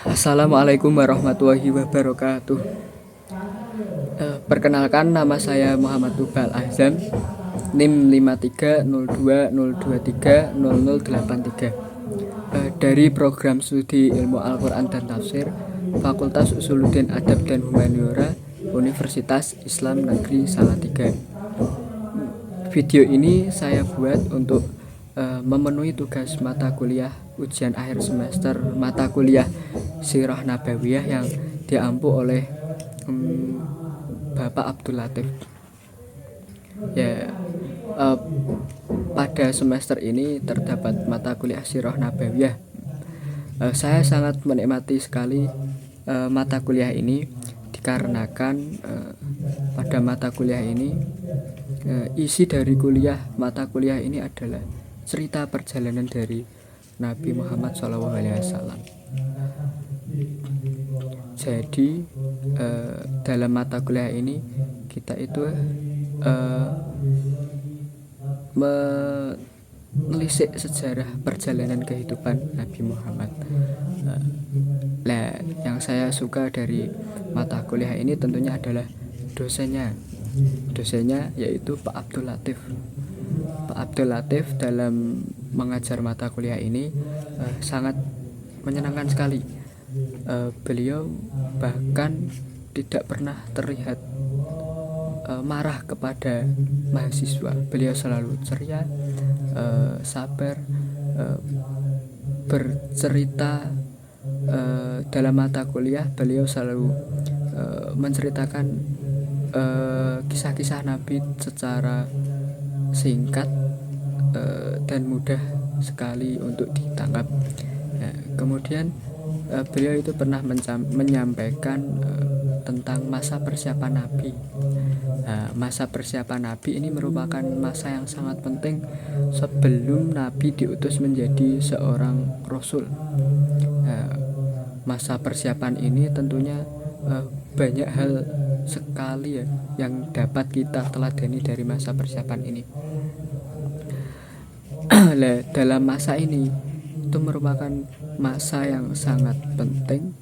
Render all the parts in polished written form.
Assalamualaikum warahmatullahi wabarakatuh. Perkenalkan, nama saya Muhammad Tubal Azam, NIM 530202300083, dari program studi Ilmu Al-Quran dan Tafsir, Fakultas Usuluddin Adab dan Humaniora, Universitas Islam Negeri Salatiga. Video ini saya buat untuk memenuhi tugas mata kuliah ujian akhir semester mata kuliah Sirah Nabawiyah yang diampu oleh Bapak Abdul Latif. Pada semester ini terdapat mata kuliah Sirah Nabawiyah. Saya sangat menikmati sekali mata kuliah ini dikarenakan pada mata kuliah ini isi dari mata kuliah ini adalah cerita perjalanan dari Nabi Muhammad SAW. Jadi dalam mata kuliah ini kita itu menelisik sejarah perjalanan kehidupan Nabi Muhammad. Yang saya suka dari mata kuliah ini tentunya adalah dosennya yaitu Pak Abdul Latif. Pak Abdul Latif dalam mengajar mata kuliah ini sangat menyenangkan sekali. Beliau bahkan tidak pernah terlihat marah kepada mahasiswa. Beliau selalu ceria, sabar, bercerita. Dalam mata kuliah beliau selalu menceritakan kisah-kisah Nabi secara singkat dan mudah sekali untuk ditangkap. Kemudian beliau itu pernah menyampaikan tentang masa persiapan Nabi. Masa persiapan Nabi ini merupakan masa yang sangat penting sebelum Nabi diutus menjadi seorang Rasul. Masa persiapan ini tentunya banyak hal sekali yang dapat kita teladani dari masa persiapan ini. Dalam masa ini itu merupakan masa yang sangat penting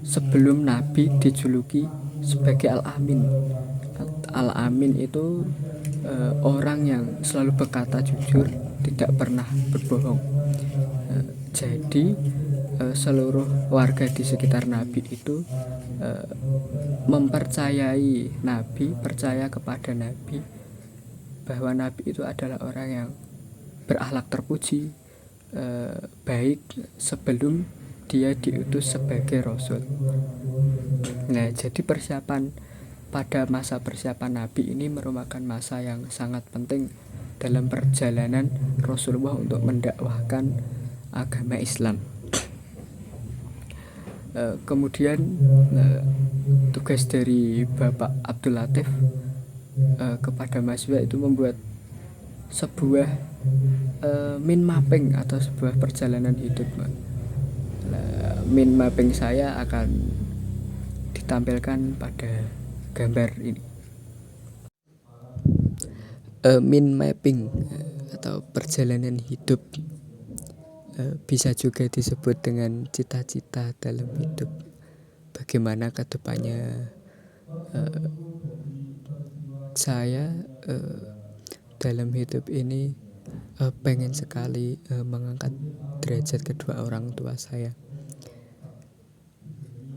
sebelum Nabi dijuluki sebagai Al-Amin. Al-Amin itu orang yang selalu berkata jujur, tidak pernah berbohong. Jadi seluruh warga di sekitar Nabi itu mempercayai Nabi, percaya kepada Nabi, bahwa Nabi itu adalah orang yang berakhlak terpuji, baik sebelum dia diutus sebagai Rasul. Jadi pada masa persiapan Nabi ini merupakan masa yang sangat penting dalam perjalanan Rasulullah untuk mendakwahkan agama Islam. Kemudian tugas dari Bapak Abdul Latif kepada mahasiswa itu membuat sebuah mind mapping atau sebuah perjalanan hidup. Mind mapping saya akan ditampilkan pada gambar ini. Mind mapping atau perjalanan hidup bisa juga disebut dengan cita-cita dalam hidup. Bagaimana ke depannya saya dalam hidup ini pengen sekali mengangkat derajat kedua orang tua saya.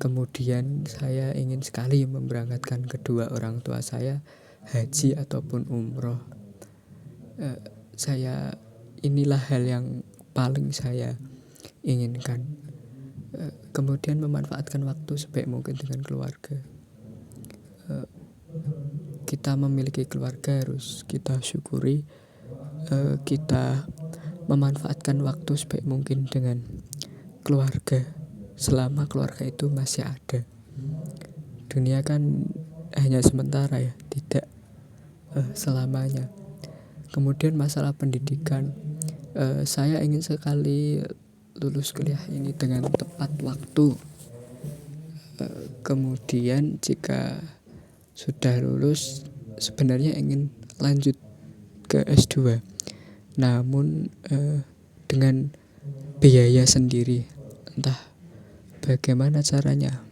Kemudian saya ingin sekali memberangkatkan kedua orang tua saya haji ataupun umroh. Inilah hal yang paling saya inginkan. Kemudian memanfaatkan waktu sebaik mungkin dengan keluarga. Kita memiliki keluarga harus kita syukuri. Kita memanfaatkan waktu sebaik mungkin dengan keluarga selama keluarga itu masih ada. Dunia kan hanya sementara ya, tidak selamanya. Kemudian masalah pendidikan, saya ingin sekali lulus kuliah ini dengan tepat waktu. Kemudian jika sudah lulus sebenarnya ingin lanjut ke S2, namun dengan biaya sendiri, entah bagaimana caranya?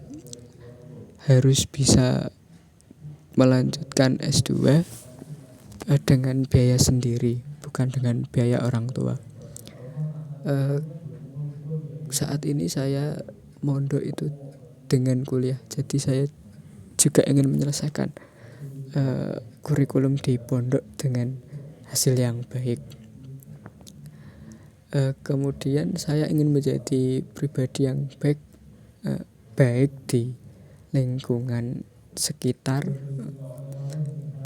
Harus bisa melanjutkan S2 dengan biaya sendiri, bukan dengan biaya orang tua. Saat ini saya mondok itu dengan kuliah, jadi saya juga ingin menyelesaikan kurikulum di pondok dengan hasil yang baik. Kemudian saya ingin menjadi pribadi yang baik di lingkungan sekitar,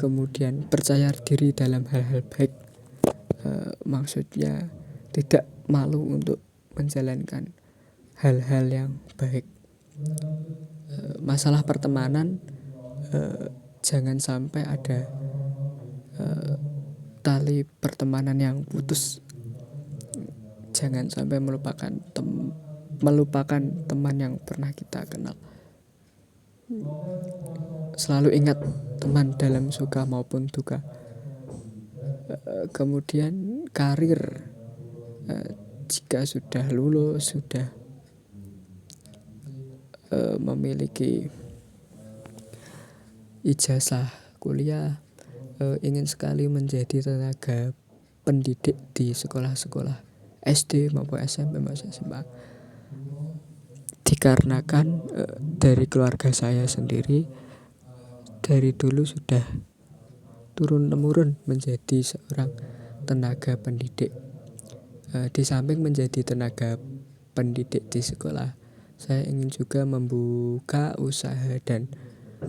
kemudian percaya diri dalam hal-hal baik, maksudnya tidak malu untuk menjalankan hal-hal yang baik. Masalah pertemanan, jangan sampai ada tali pertemanan yang putus. Jangan sampai melupakan teman yang pernah kita kenal. Selalu ingat teman dalam suka maupun duka. Kemudian karir, jika sudah lulus, sudah memiliki ijazah kuliah, ingin sekali menjadi tenaga pendidik di sekolah-sekolah SD maupun SMP maupun SMA. Dikarenakan dari keluarga saya sendiri dari dulu sudah turun-temurun menjadi seorang tenaga pendidik. Di samping menjadi tenaga pendidik di sekolah, saya ingin juga membuka usaha dan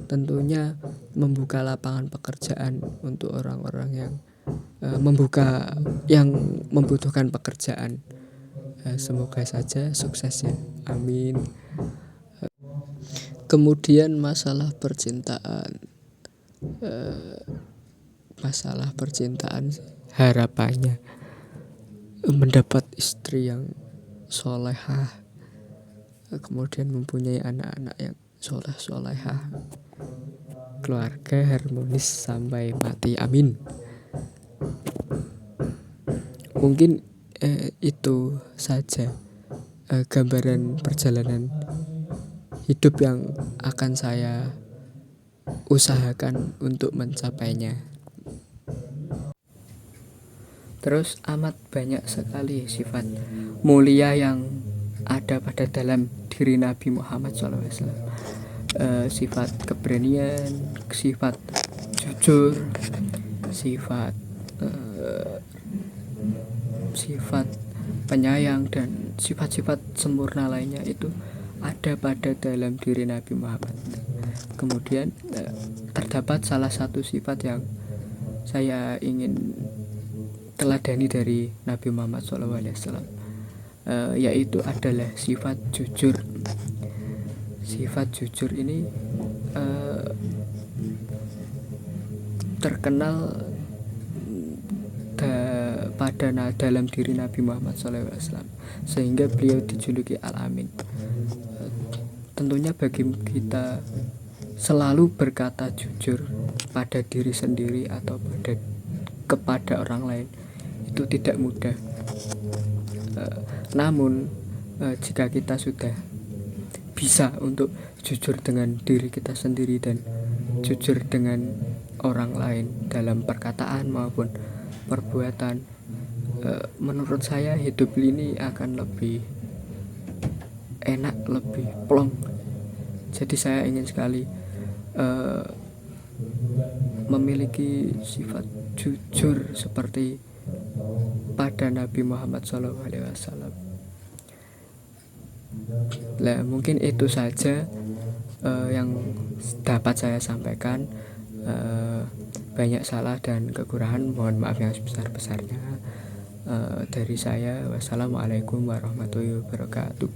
tentunya membuka lapangan pekerjaan untuk orang-orang yang membutuhkan pekerjaan. Semoga saja sukses ya, amin. Kemudian masalah percintaan, harapannya mendapat istri yang solehah, kemudian mempunyai anak-anak yang solehah, keluarga harmonis sampai mati, amin. Mungkin itu saja gambaran perjalanan hidup yang akan saya usahakan untuk mencapainya. Terus amat banyak sekali sifat mulia yang ada pada dalam diri Nabi Muhammad SAW. Sifat keberanian, sifat jujur, sifat penyayang, dan sifat-sifat sempurna lainnya itu ada pada dalam diri Nabi Muhammad. Kemudian terdapat salah satu sifat yang saya ingin teladani dari Nabi Muhammad SAW, yaitu adalah sifat jujur. Sifat jujur ini terkenal dalam diri Nabi Muhammad SAW, sehingga beliau dijuluki Al-Amin. Tentunya bagi kita selalu berkata jujur pada diri sendiri atau kepada orang lain itu tidak mudah. Namun jika kita sudah bisa untuk jujur dengan diri kita sendiri dan jujur dengan orang lain dalam perkataan maupun perbuatan, menurut saya hidup ini akan lebih enak, lebih plong. Jadi saya ingin sekali memiliki sifat jujur seperti pada Nabi Muhammad SAW. Nah, mungkin itu saja yang dapat saya sampaikan. Banyak salah dan kekurangan, mohon maaf yang sebesar-besarnya. Dari saya, wassalamualaikum warahmatullahi wabarakatuh.